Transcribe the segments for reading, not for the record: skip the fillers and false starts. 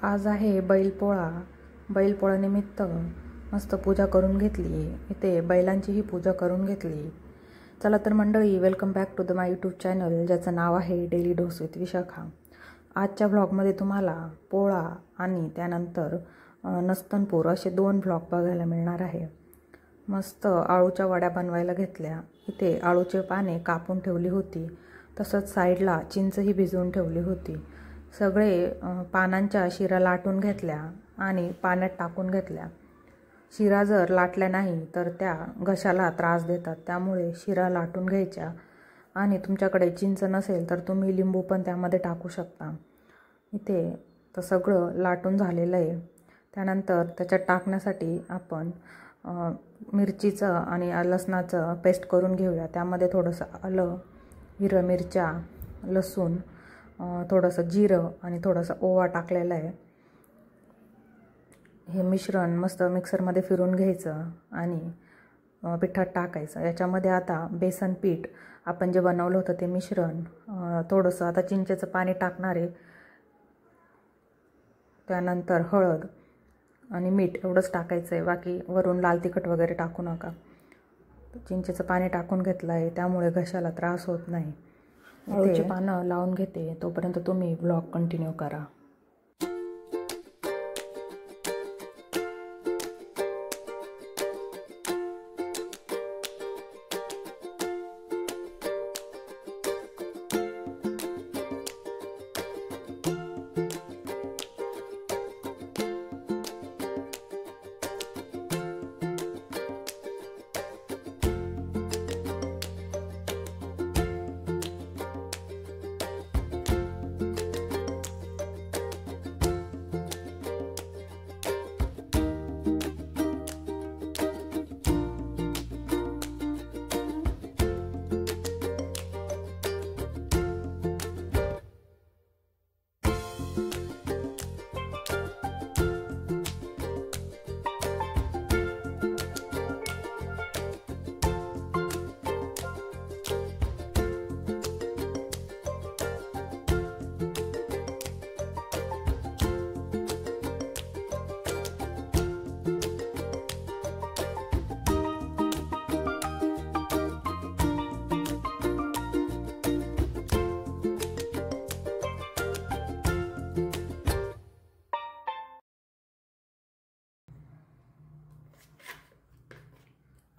आज आहे बैलपोळा. बैलपोळ्यानिमित्त मस्त पूजा करून घेतली. इथे बैलांचीही पूजा करून घेतली. चला तर मंडळी, welcome back to the my YouTube channel, ज्याचं नाव आहे डेली डोस विथ विशाखा. आजच्या व्लॉगमध्ये तुम्हाला पोळा आणि त्यानंतर नस्तनपूर असे 2 व्लॉग बघायला मिळणार आहे. मस्त आळूच्या वड्या बनवायला घेतल्या. इथे आळूचे पाने कापून ठेवली होती, तसंच साईडला चिंचही भिजवून ठेवली होती. सगळे पानांच्या शिरा लाटून घेतल्या आणि पाण्यात टाकून घेतल्या. शिरा जर लाटल्या नाही तर त्या घशाला त्रास देतात, त्यामुळे शिरा लाटून घ्यायच्या. आणि तुमच्याकडे चिंच नसेल तर तुम्ही लिंबू पण त्यामध्ये टाकू शकता. इथे तर सगळं लाटून झालेलं आहे. त्यानंतर त्याच्यात टाकण्यासाठी आपण मिरचीचं आणि लसणाचं पेस्ट करून घेऊया. त्यामध्ये थोडंसं आलं, हिरव्या मिरच्या, लसूण, थोडंसं जिरं आणि थोडासा ओवा टाकलेला आहे. हे मिश्रण मस्त मिक्सरमध्ये फिरून घ्यायचं आणि पिठात टाकायचं. याच्यामध्ये आता बेसन पीठ आपण जे बनवलं होतं ते मिश्रण, थोडंसं आता चिंचेचं पाणी टाकणार आहे. त्यानंतर हळद आणि मीठ एवढंच टाकायचं आहे. बाकी वरून लाल तिखट वगैरे टाकू नका. चिंचेचं पाणी टाकून घेतलं आहे, त्यामुळे घशाला त्रास होत नाही. अळूची पानं लावून घेते, तोपर्यंत तुम्ही व्लॉग कंटिन्यू करा.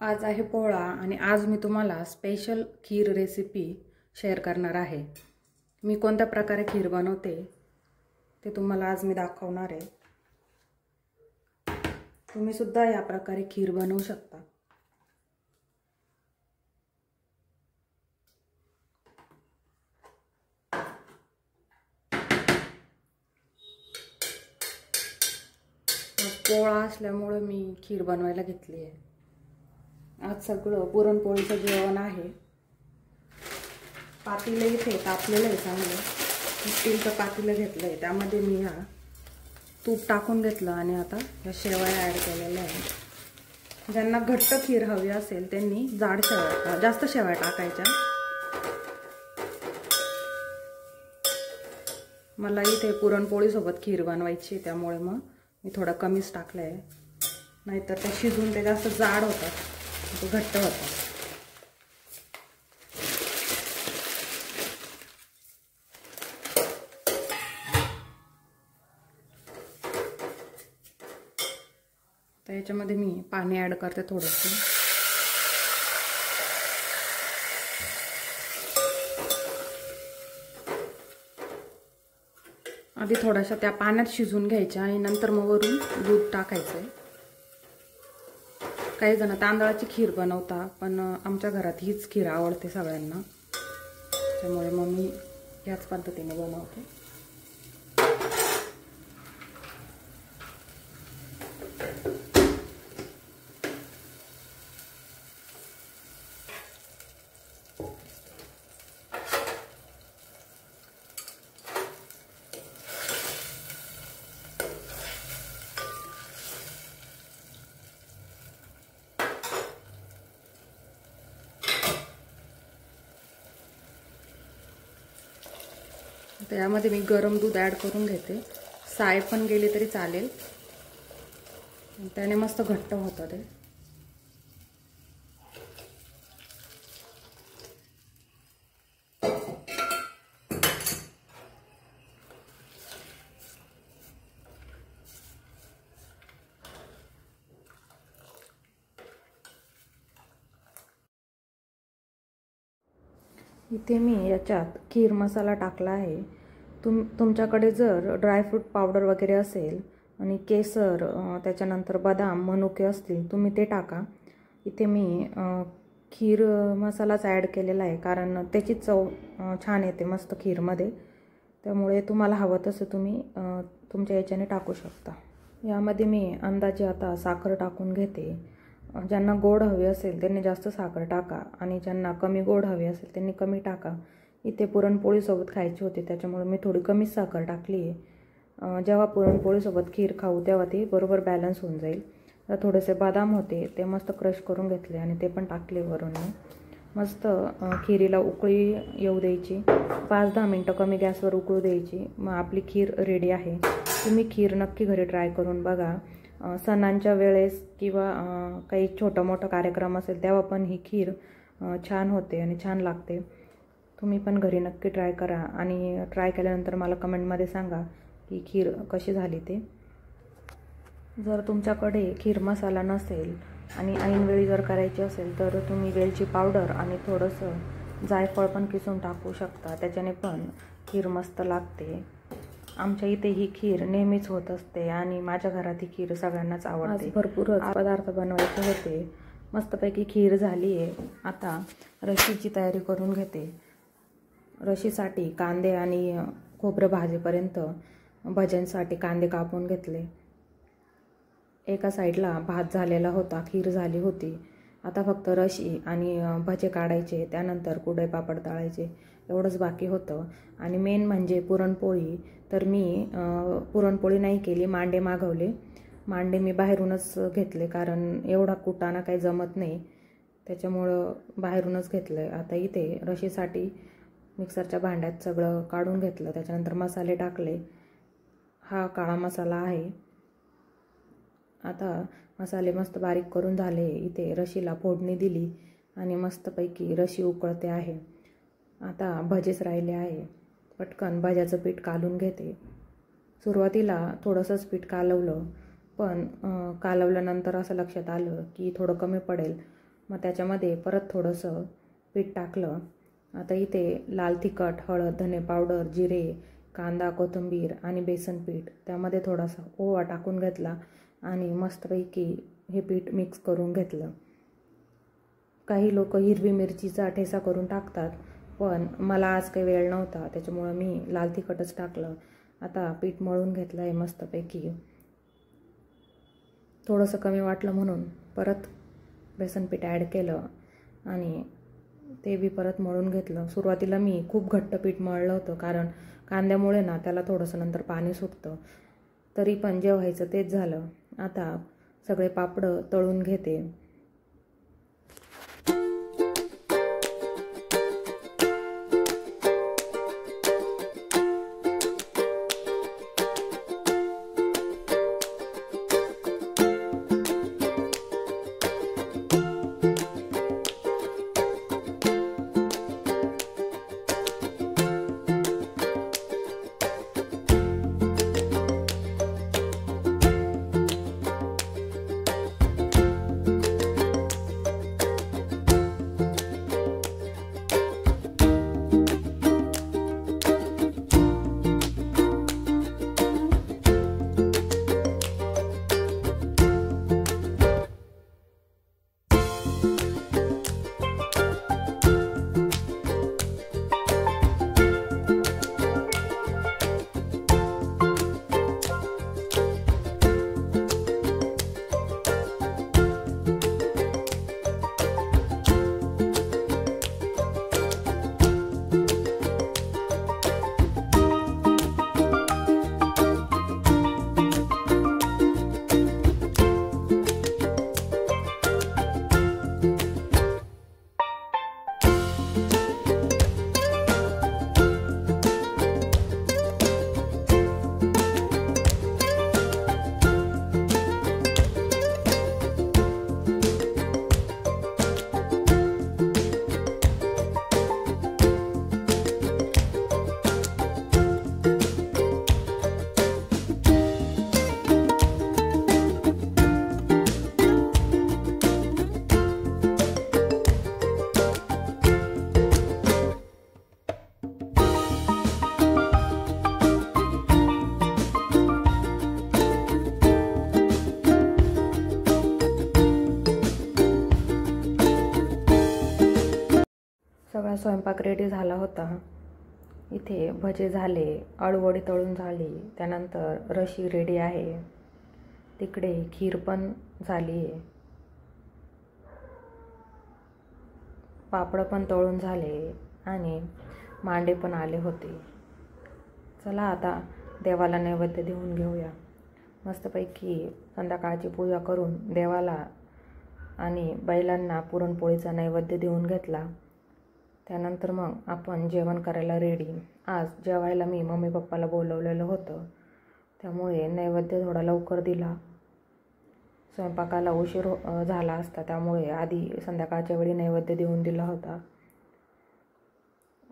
आज आहे पोळा आणि आज मी तुम्हाला स्पेशल खीर रेसिपी शेअर करणार आहे. मी कोणत्या प्रकारे खीर बनवते ते तुम्हाला आज मी दाखवणार आहे. तुम्ही सुद्धा या प्रकारे खीर बनवू शकता. पोळा असल्यामुळे मी खीर बनवायला घेतली आहे. आज सगळं पुरणपोळीचं जेवण आहे. पातेलं इथे तापलेलं आहे चांगलं. स्टीलचं पातेलं घेतलं आहे, त्यामध्ये मी तूप टाकून घेतलं आणि आता या शेवया ॲड केलेल्या आहे. ज्यांना घट्ट खीर हवी असेल त्यांनी जाड शेवया, जास्त शेवया टाकायच्या. मला इथे पुरणपोळीसोबत खीर बनवायची, त्यामुळे मग मी थोडा कमीच टाकलं आहे. नाहीतर त्या शिजून ते जास्त जाड होतात, ते घट्ट होतं. तर याच्यामध्ये मी पाणी ॲड करते थोडंसं. आधी थोड्याशा त्या पाण्यात शिजून घ्यायच्या आणि नंतर मग वरून दूध टाकायचं आहे. काही जण तांदळाची खीर बनवता, पण आमच्या घरात हीच खीर आवडते सगळ्यांना, त्यामुळे मग मी ह्याच पद्धतीने बनवते. त्यामध्ये मी गरम दूध ॲड करून घेते. साय पण गेली तरी चालेल, त्याने मस्त घट्ट होतं ते. इथे मी याच्यात खीर मसाला टाकला आहे. तुमच्याकडे जर ड्रायफ्रूट पावडर वगैरे असेल आणि केसर, त्याच्यानंतर बदाम, मनुके असतील, तुम्ही ते टाका. इथे मी खीर मसालाच ॲड केलेला आहे, कारण त्याची चव छान येते मस्त खीरमध्ये. त्यामुळे तुम्हाला हवं तसं तुम्ही तुमच्या याच्याने टाकू शकता. यामध्ये मी अंदाजे आता साखर टाकून घेते. ज्यांना गोड हवी असेल त्यांनी जास्त साखर टाका, आणि ज्यांना कमी गोड हवी असेल त्यांनी कमी टाका. इथे पुरणपोळीसोबत खायची होती, त्याच्यामुळे मी थोडी कमीच साखर टाकली आहे. जेव्हा पुरणपोळीसोबत खीर खाऊ तेव्हा ती बरोबर बॅलन्स होऊन जाईल. तर थोडेसे बदाम होते ते मस्त क्रश करून घेतले आणि ते पण टाकले वरून. मस्त खिरीला उकळी येऊ द्यायची, 5-10 मिनटं कमी गॅसवर उकळू द्यायची. मग आपली खीर रेडी आहे. तुम्ही खीर नक्की घरी ट्राय करून बघा. सणांच्या वेळेस किंवा काही छोटा मोठा कार्यक्रम असेल तेव्हा पण ही खीर छान होते आणि छान लागते. तुम्ही पण घरी नक्की ट्राय करा, आणि ट्राय केल्यानंतर मला कमेंटमध्ये सांगा की खीर कशी झाली ते. जर तुमच्याकडे खीर मसाला नसेल आणि ऐनवेळी जर करायची असेल तर तुम्ही वेलची पावडर आणि थोडंसं जायफळ पण किसून टाकू शकता, त्याच्याने पण खीर मस्त लागते. आमच्या इथे ही खीर नेहमीच होत असते आणि माझ्या घरात ही खीर सगळ्यांनाच आवडते. भरपूरच पदार्थ बनवायचे होते. मस्तपैकी खीर झाली आहे. आता रशीची तयारी करून घेते. रशीसाठी कांदे आणि खोबरं भाजीपर्यंत भज्यांसाठी कांदे कापून घेतले. एका साईडला भात झालेला होता, खीर झाली होती. आता फक्त रशी आणि भजे काढायचे, त्यानंतर कुरडई पापड तळायचे, एवढंच बाकी होतं. आणि मेन म्हणजे पुरणपोळी. तर मी पुरणपोळी नाही केली, मांडे मागवले. मांडे मी बाहेरूनच घेतले, कारण एवढा कुटाणा काही जमत नाही, त्याच्यामुळं बाहेरूनच घेतलं. आता इथे रशीसाठी मिक्सरच्या भांड्यात सगळं काढून घेतलं, त्याच्यानंतर मसाले टाकले. हा काळा मसाला आहे. आता मसाले मस्त बारीक करून झाले. इथे रशीला फोडणी दिली आणि मस्तपैकी रशी उकळते आहे. आता भजेच राहिले आहे. पटकन भज्याचं पीठ कालून घेते. सुरुवातीला थोडंसंच पीठ कालवलं, पण कालवल्यानंतर असं लक्षात आलं की थोडं कमी पडेल. मग त्याच्यामध्ये परत थोडंसं पीठ टाकलं. आता इथे लाल तिखट, हळद, धने पावडर, जिरे, कांदा, कोथिंबीर आणि बेसन पीठ, त्यामध्ये थोडासा ओवा टाकून घेतला आणि मस्तपैकी हे पीठ मिक्स करून घेतलं. काही लोक हिरवी मिरचीचा ठेचा करून टाकतात, पण मला आज काही वेळ नव्हता, त्याच्यामुळं मी लाल तिखटच टाकलं. आता पीठ मळून घेतलं आहे मस्तपैकी. थोडंसं कमी वाटलं म्हणून परत बेसन पीठ ॲड केलं आणि ते बी परत मळून घेतलं. सुरुवातीला मी खूप घट्ट पीठ मळलं होतं, कारण कांद्यामुळे ना त्याला थोडंसं नंतर पाणी सुटतं. तरी पण जे व्हायचं तेच झालं. आता सगळे पापडं तळून घेते. सगळा स्वयंपाक रेडी झाला होता. इथे भजे झाले, अळूवडी तळून झाली, त्यानंतर रशी रेडी आहे. तिकडे खीर पण झाली आहे, पापड पण तळून झाले आणि मांडे पण आले होते. चला आता देवाला नैवेद्य देऊन घेऊया. मस्तपैकी संध्याकाळची पूजा करून देवाला आणि बैलांना पुरणपोळीचा नैवेद्य देऊन घेतला. त्यानंतर मग आपण जेवण करायला रेडी. आज जेवायला मी मम्मी पप्पाला बोलवलेलं होतं, त्यामुळे नैवेद्य थोडा लवकर दिला. स्वयंपाकाला उशीर झाला असता, त्यामुळे आधी संध्याकाळच्या वेळी नैवेद्य देऊन दिला होता.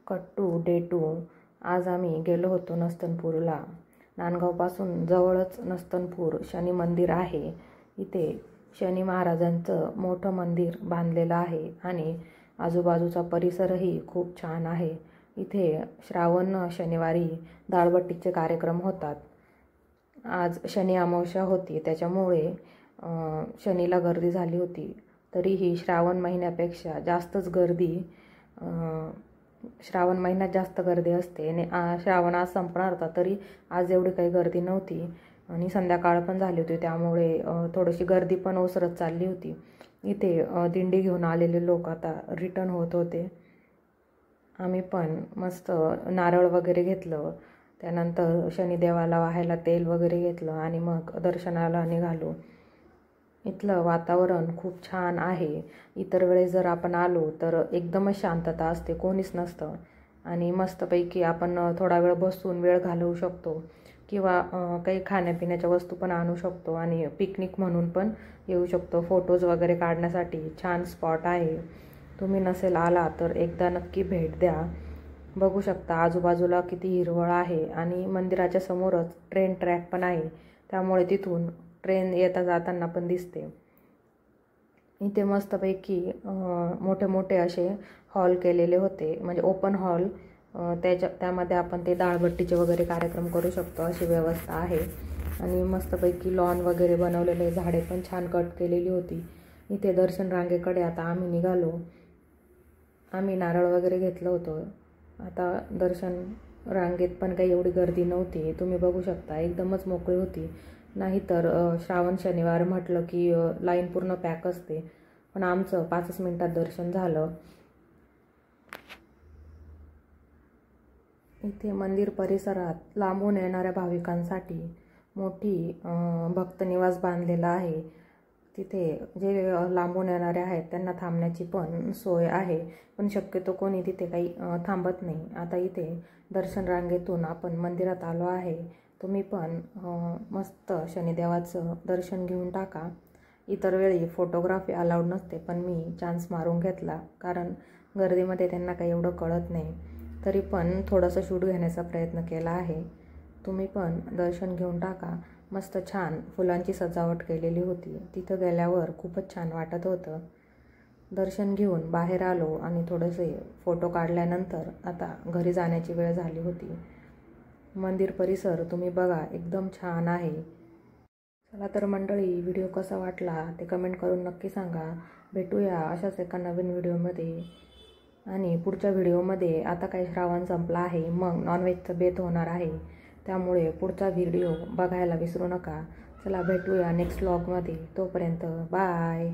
कट्टू डे 2. आज आम्ही गेलो होतो नस्तनपूरला. नांदगावपासून जवळच नस्तनपूर शनी मंदिर आहे. इथे शनी महाराजांचं मोठं मंदिर बांधलेलं आहे आणि आजूबाजूचा परिसरही खूप छान आहे. इथे श्रावण शनिवारी दाळबट्टीचे कार्यक्रम होतात. आज शनी अमावस्या होती, त्याच्यामुळे शनीला गर्दी झाली होती. तरीही श्रावण महिन्यापेक्षा जास्तच गर्दी, श्रावण महिन्यात जास्त गर्दी असते आणि श्रावण आज संपणार होता, तरी आज एवढी काही गर्दी नव्हती आणि संध्याकाळ पण झाली होती, त्यामुळे थोडीशी गर्दी पण ओसरत चालली होती. इथे दिंडी घेऊन आलेले लोक आता रिटर्न होत होते. आम्ही पण मस्त नारळ वगैरे घेतलं, त्यानंतर शनिदेवाला वाहायला तेल वगैरे घेतलं आणि मग दर्शनाला निघालो. इथलं वातावरण खूप छान आहे. इतर वेळेस जर आपण आलो तर एकदमच शांतता असते, कोणीच नसतं आणि मस्तपैकी आपण थोडा वेळ बसून वेळ घालवू शकतो किंवा काही खाण्यापिण्याच्या वस्तू पण आणू शकतो आणि पिकनिक म्हणून पण येऊ शकतो. फोटोज वगैरे काढण्यासाठी छान स्पॉट आहे. तुम्ही नसेल आला तर एकदा नक्की भेट द्या. बघू शकता आजूबाजूला किती हिरवळ आहे आणि मंदिराच्या समोरच ट्रेन ट्रॅक पण आहे, त्यामुळे तिथून ट्रेन येता जाताना पण दिसते. इथे मस्तपैकी मोठे मोठे असे हॉल केलेले होते, म्हणजे ओपन हॉल. त्यामध्ये आपण ते दाळबट्टीचे वगैरे कार्यक्रम करू शकतो अशी व्यवस्था आहे आणि मस्तपैकी लॉन वगैरे बनवलेले, झाडे पण छान कट केलेली होती. इथे दर्शन रांगेकडे आता आम्ही निघालो. आम्ही नारळ वगैरे घेतलं होतं. आता दर्शन रांगेत पण काही एवढी गर्दी नव्हती, तुम्ही बघू शकता एकदमच मोकळी होती. नाहीतर श्रावण शनिवार म्हटलं की लाईन पूर्ण पॅक असते, पण आमचं 5 मिनिटात दर्शन झालं. इथे मंदिर परिसरात लांबून येणाऱ्या भाविकांसाठी मोठी भक्तनिवास बांधलेला आहे. तिथे जे लांबून येणारे आहेत त्यांना थांबण्याची पण सोय आहे, पण शक्यतो कोणी तिथे काही थांबत नाही. आता इथे दर्शन रांगेतून आपण मंदिरात आलो आहे. तुम्ही पण मस्त शनिदेवाचं दर्शन घेऊन टाका. इतर वेळी फोटोग्राफी अलाउड नसते, पण मी चान्स मारून घेतला कारण गर्दीमध्ये त्यांना काही एवढं कळत नाही. तरी पण थोडंसं शूट घेण्याचा प्रयत्न केला आहे. तुम्ही पण दर्शन घेऊन टाका. मस्त छान फुलांची सजावट केलेली होती. तिथं गेल्यावर खूपच छान वाटत होतं. दर्शन घेऊन बाहेर आलो आणि थोडेसे फोटो काढल्यानंतर आता घरी जाण्याची वेळ झाली होती. मंदिर परिसर तुम्ही बघा, एकदम छान आहे. चला तर मंडळी, व्हिडिओ कसा वाटला ते कमेंट करून नक्की सांगा. भेटूया अशाच एका नवीन व्हिडिओमध्ये. आणि पुढच्या व्हिडिओमध्ये आता काही श्रावण संपला आहे, मग नॉनव्हेजचं बेत होणार आहे, त्यामुळे पुढचा व्हिडिओ बघायला विसरू नका. चला भेटूया नेक्स्ट व्लॉगमध्ये. तोपर्यंत बाय.